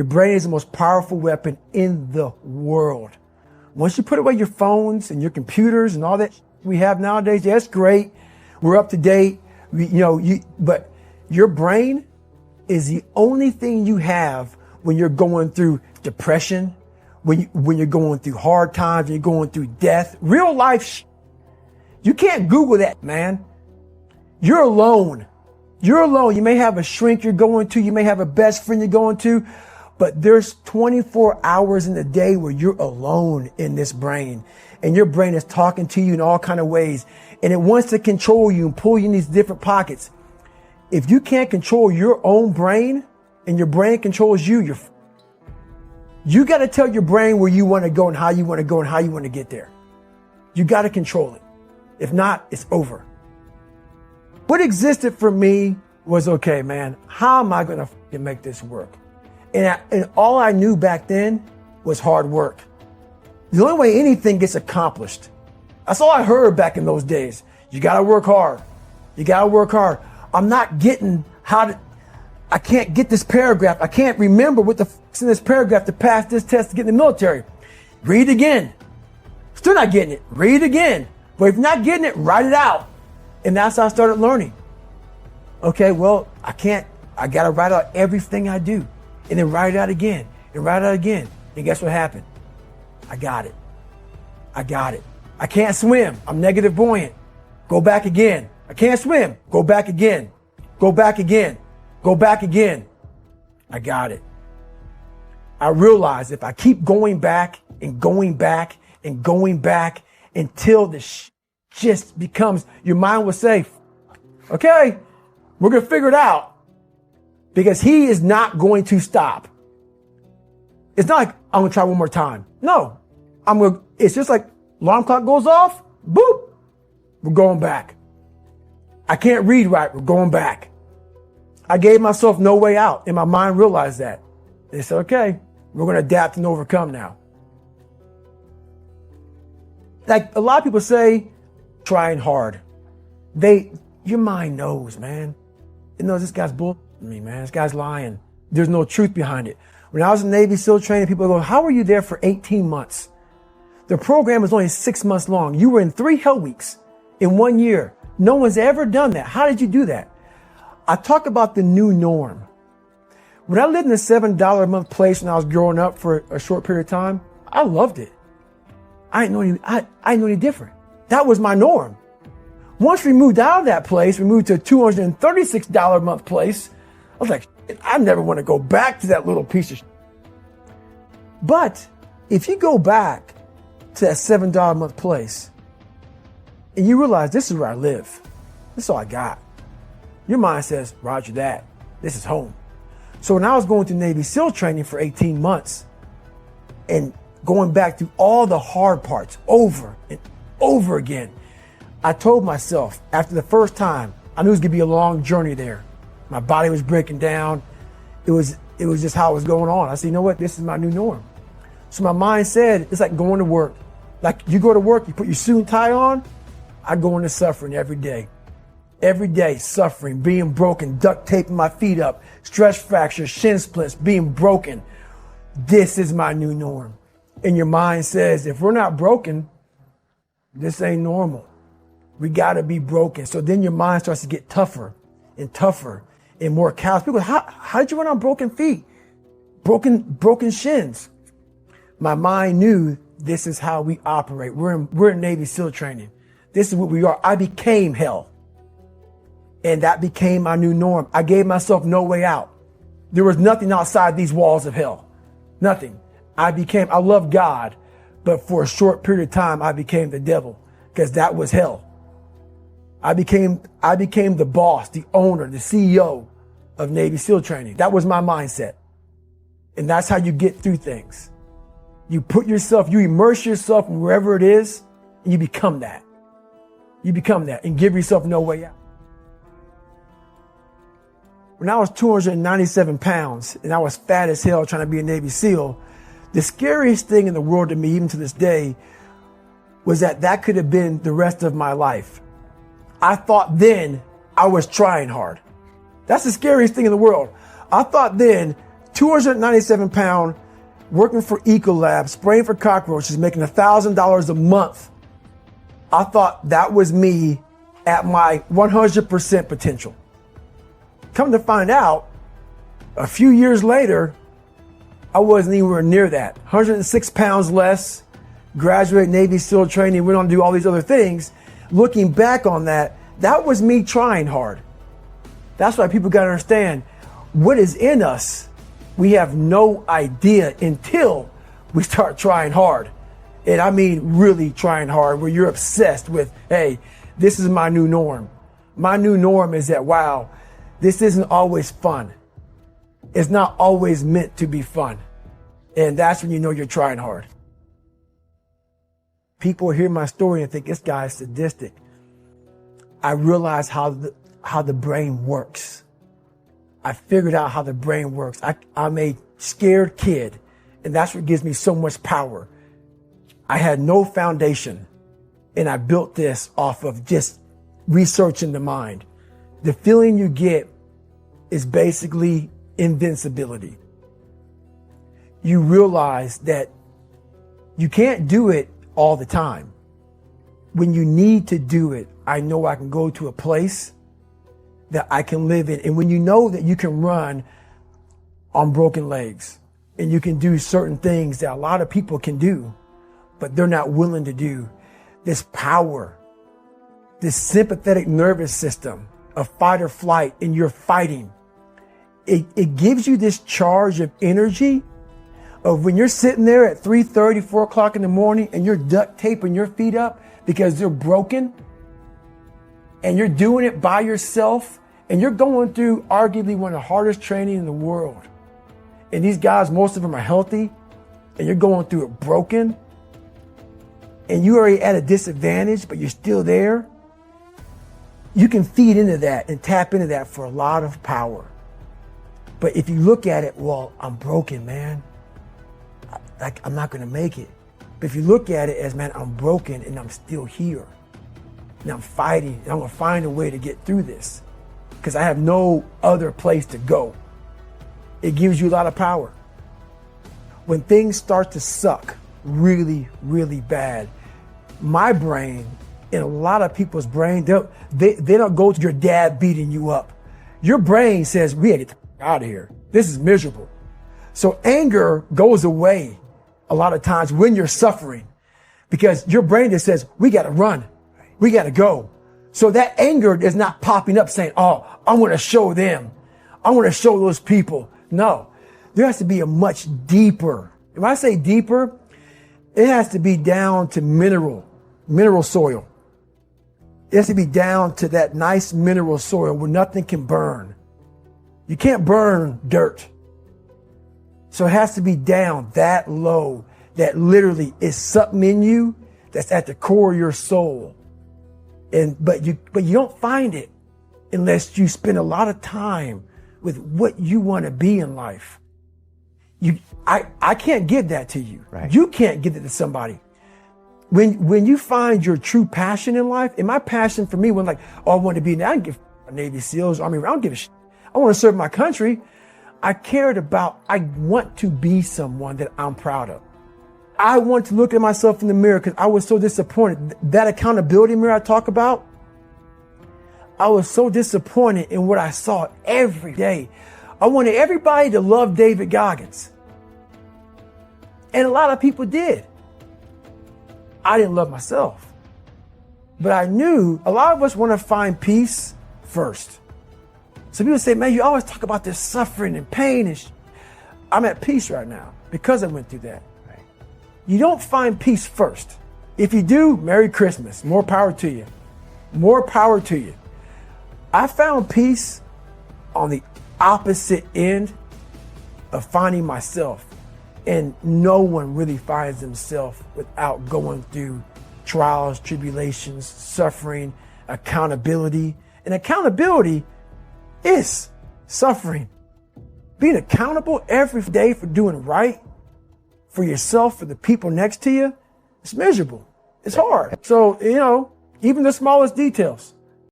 Your brain is the most powerful weapon in the world. Once you put away your phones and your computers and all that we have nowadays, yeah, it's great. We're up to date. But your brain is the only thing you have when you're going through depression, when you're going through hard times, when you're going through death, real life. You can't Google that, man. You're alone. You're alone. You may have a shrink you're going to. You may have a best friend you're going to. But there's 24 hours in the day where you're alone in this brain. And your brain is talking to you in all kinds of ways. And it wants to control you and pull you in these different pockets. If you can't control your own brain and your brain controls you, you got to tell your brain where you want to go and how you want to go and how you want to get there. You got to control it. If not, it's over. What existed for me was, okay, man, how am I going to make this work? And all I knew back then was hard work. The only way anything gets accomplished. That's all I heard back in those days. You got to work hard. You got to work hard. I'm not getting I can't get this paragraph. I can't remember what the f***'s in this paragraph to pass this test to get in the military. Read again. Still not getting it. Read again. But if you're not getting it, write it out. And that's how I started learning. Okay, well, I got to write out everything I do. And then write it out again. And write it out again. And guess what happened? I got it. I can't swim. I'm negative buoyant. Go back again. I can't swim. Go back again. Go back again. Go back again. I got it. I realized if I keep going back and going back and going back until the just becomes, your mind will say, okay, we're going to figure it out, because he is not going to stop. It's not like I'm going to try one more time. No, it's just like alarm clock goes off. Boop. We're going back. I can't read right. We're going back. I gave myself no way out, and my mind realized that. They said, okay, we're going to adapt and overcome now. Like a lot of people say, trying hard. Your mind knows, man. It knows this guy's bull me, man. This guy's lying. There's no truth behind it. When I was in Navy SEAL training, people go, how were you there for 18 months? The program was only 6 months long. You were in 3 hell weeks in 1 year. No one's ever done that. How did you do that? I talk about the new norm. When I lived in a $7 a month place when I was growing up for a short period of time, I loved it. I didn't know any different. That was my norm. Once we moved out of that place, we moved to a $236 a month place. I was like, I never want to go back to that little piece of shit. But if you go back to that $7 a month place and you realize this is where I live, this is all I got, your mind says, roger that. This is home. So when I was going through Navy SEAL training for 18 months and going back through all the hard parts over and over again, I told myself after the first time, I knew it was going to be a long journey there. My body was breaking down. It was just how it was going on. I said, you know what? This is my new norm. So my mind said, it's like going to work. Like you go to work, you put your suit and tie on. I go into suffering every day. Every day, suffering, being broken, duct taping my feet up, stress fractures, shin splints, being broken. This is my new norm. And your mind says, if we're not broken, this ain't normal. We got to be broken. So then your mind starts to get tougher and tougher and more callous. People go, how did you run on broken feet? Broken shins. My mind knew this is how we operate. We're in Navy SEAL training. This is what we are. I became hell. And that became my new norm. I gave myself no way out. There was nothing outside these walls of hell. Nothing. I love God, but for a short period of time, I became the devil, because that was hell. I became the boss, the owner, the CEO of Navy SEAL training. That was my mindset. And that's how you get through things. You immerse yourself in wherever it is, and you become that. You become that and give yourself no way out. When I was 297 pounds and I was fat as hell trying to be a Navy SEAL, the scariest thing in the world to me, even to this day, was that could have been the rest of my life. I thought then I was trying hard. That's the scariest thing in the world. I thought then 297 pound, working for Ecolab, spraying for cockroaches, making $1,000 a month. I thought that was me at my 100% potential. Come to find out, a few years later, I wasn't anywhere near that. 106 pounds less, graduated Navy SEAL training, went on to do all these other things. Looking back on that, that was me trying hard. That's why people got to understand what is in us. We have no idea until we start trying hard. And I mean really trying hard, where you're obsessed with, hey, this is my new norm. My new norm is that, wow, this isn't always fun. It's not always meant to be fun. And that's when you know you're trying hard. People hear my story and think this guy is sadistic. I realized how the brain works. I figured out how the brain works. I'm a scared kid, and that's what gives me so much power. I had no foundation, and I built this off of just researching the mind. The feeling you get is basically invincibility. You realize that you can't do it all the time. When you need to do it, I know I can go to a place that I can live in. And when you know that you can run on broken legs and you can do certain things that a lot of people can do, but they're not willing to do, this power, this sympathetic nervous system of fight or flight, and you're fighting, it gives you this charge of energy of when you're sitting there at 3:30, 4 o'clock in the morning and you're duct taping your feet up because they're broken, and you're doing it by yourself, and you're going through arguably one of the hardest training in the world. And these guys, most of them are healthy, and you're going through it broken, and you're already at a disadvantage, but you're still there. You can feed into that and tap into that for a lot of power. But if you look at it, well, I'm broken, man. I'm not going to make it. But if you look at it as, man, I'm broken and I'm still here. And I'm fighting, and I'm going to find a way to get through this because I have no other place to go. It gives you a lot of power. When things start to suck really, really bad, my brain and a lot of people's brain, they don't go to your dad beating you up. Your brain says, we gotta get out of here. This is miserable. So anger goes away a lot of times when you're suffering because your brain just says, we got to run. We got to go. So that anger is not popping up saying, oh, I want to show them. I want to show those people. No, there has to be a much deeper. When I say deeper, it has to be down to mineral soil. It has to be down to that nice mineral soil where nothing can burn. You can't burn dirt. So it has to be down that low, that literally is something in you that's at the core of your soul. But you don't find it unless you spend a lot of time with what you want to be in life. I can't give that to you. Right. You can't give it to somebody. When you find your true passion in life, and my passion for me was like, oh, I want to be, I don't give Navy SEALs, Army, I don't give a shit. I want to serve my country. I want to be someone that I'm proud of. I want to look at myself in the mirror because I was so disappointed. That accountability mirror I talk about, I was so disappointed in what I saw every day. I wanted everybody to love David Goggins. And a lot of people did. I didn't love myself. But I knew a lot of us want to find peace first. So people say, man, you always talk about this suffering and pain. And I'm at peace right now because I went through that. Right. You don't find peace first. If you do, Merry Christmas. More power to you. More power to you. I found peace on the opposite end of finding myself. And no one really finds themselves without going through trials, tribulations, suffering, accountability. And accountability is suffering. Being accountable every day for doing right for yourself, for the people next to you, it's miserable. It's hard. So, even the smallest details.